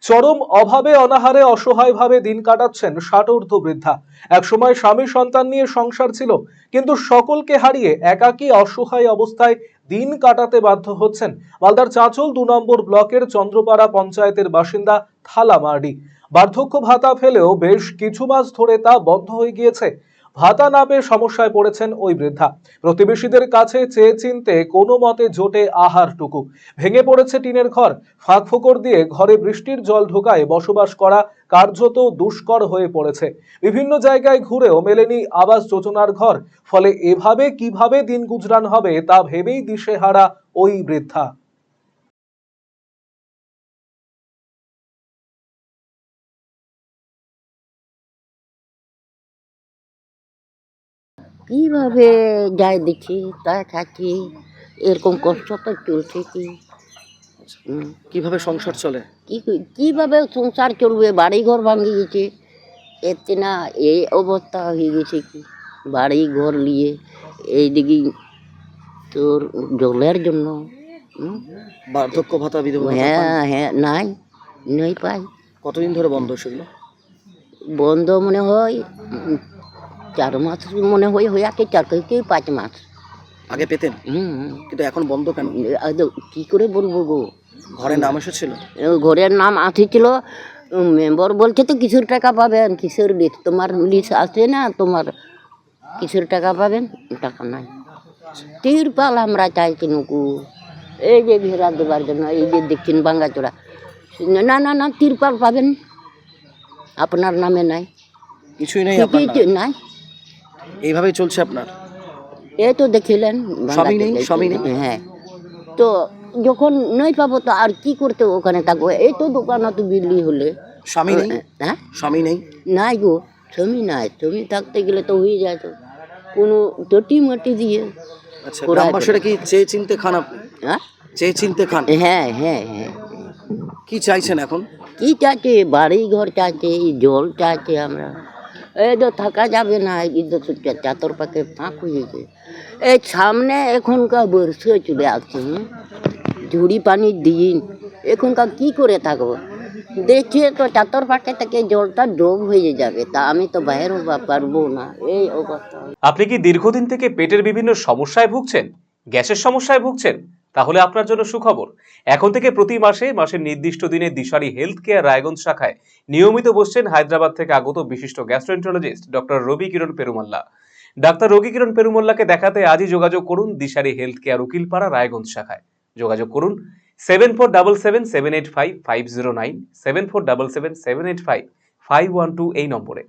চরম অভাবে অনাহারে অসহায়ভাবে দিন কাটাচ্ছেন ৬০ বৃদ্ধা। একসময় স্বামী সন্তান নিয়ে সংসার ছিল, কিন্তু সকলকে হারিয়ে একাকী অসহায় অবস্থায় দিন কাটাতে বাধ্য হচ্ছেন মালদার চাঁচল ২ নম্বর ব্লকের চন্দ্রপাড়া পঞ্চায়েতের বাসিন্দা থালা মার্ডি। বার্ধক্য ভাতা পেলেও বেশ কিছু মাস ধরে তা বন্ধ হয়ে গিয়েছে। ভাতা না পেয়ে সমস্যায় পড়েছেন ওই বৃদ্ধা। প্রতিবেশীদের কাছে চেয়ে চিনতে কোনো মতে জোটে আহারটুকু। ভেঙে পড়েছে টিনের ঘর। ফাঁক ফোকর দিয়ে ঘরে বৃষ্টির জল ঢোকায় বসবাস করা কার্যত দুষ্কর হয়ে পড়েছে। বিভিন্ন জায়গায় ঘুরেও মেলেনি আবাস যোজনার ঘর। ফলে এভাবে কিভাবে দিন গুজরান হবে তা ভেবেই দিশেহারা ওই বৃদ্ধা। কিভাবে যাই দেখি তা থাকি, এরকম কষ্ট তো চলছে কি। কিভাবে সংসার চলে? কিভাবে সংসার চলবে? বাড়ি ঘর ভাঙে গেছে, এতে না এই অবস্থা হয়ে গেছে কি। বাড়ি ঘর নিয়ে এইদিকে তোর জলের জন্য বার্ধক্য ভাতা, বিধবা ভাতা পান? হ্যাঁ হ্যাঁ নাই, নেই পাই। কতদিন ধরে বন্ধ সেগুলো? বন্ধ মনে হয় 4 মাস, মনে হয় হয়ে 4 থেকে 5 মাস। আগে পেতেন, কিন্তু এখন বন্ধ কেন? কি করে বলবো গো। ঘরে নাম এসেছিল? ঘরের নাম আসেছিল, মেম্বার বলছে তো কিসের টাকা পাবেন, কিসের লিস্ট, তোমার লিস্ট আসে না, তোমার কিসের টাকা পাবেন, টাকা নাই। তিরপাল আমরা চাইছি নুকু, এই যে ঘেরা দেবার জন্য, এই যে দেখছেন বাঙ্গাচোরা, না না না তিরপাল পাবেন, আপনার নামে নাই, কিছুই নেই আপনার নামে? নাই। এইভাবেই চলছে আপনার? এই তো দেখিলেন স্বামী নেই? স্বামী নেই? হ্যাঁ, তো যখন নই পাবো তো আর কি করতে ওখানে থাকবো। এই তো দোকানে তো বিল্লি হলে। স্বামী নেই? হ্যাঁ, স্বামী নেই? নাই গো, স্বামী নাই। স্বামী থাকতে গেলে তো হয়ে যায়, তো কোনো টটি মাটি দিয়ে। আচ্ছা, গ্রামবাসীরা কি চেয়ে চিনতে খান আপনি? হ্যাঁ চেয়ে চিনতে খান? হ্যাঁ হ্যাঁ হ্যাঁ। কি চাইছেন এখন? কি চাইছে? বাড়ি ঘর চাইছে, জল চাইছে। আমরা এই তো থাকা যাবে না, এই তো চাতর পাকে ফাঁক হয়েছে। এই সামনে এখনকার বর্ষা চলে আসছে, ঝুড়ি পানির দিন, এখনকার কি করে থাকবো? দেখছে তো চাতর পাকে থেকে জলটা ডোব হয়ে যাবে, তা আমি তো বাইরে পারবো না, এই অবস্থা। আপনি কি দীর্ঘদিন থেকে পেটের বিভিন্ন সমস্যায় ভুগছেন, গ্যাসের সমস্যায় ভুগছেন? তাহলে আপনার জন্য সুখবর। এখন থেকে প্রতি মাসের নির্দিষ্ট দিনে দিশারি হেলথ কেয়ার রায়গঞ্জ শাখায় নিয়মিত বসছেন হায়দ্রাবাদ থেকে আগত বিশিষ্ট গ্যাস্ট্রোএন্টারোলজিস্ট ডক্টর রবি কিরণ পেরুমাল্লা। ডাক্তার রবি কিরণ পেরুমাল্লাকে দেখাতে আজই যোগাযোগ করুন দিশারি হেলথ কেয়ার উকিলপাড়া রায়গঞ্জ শাখায়। যোগাযোগ করুন 7477785509, 7477785512 এই নম্বরে।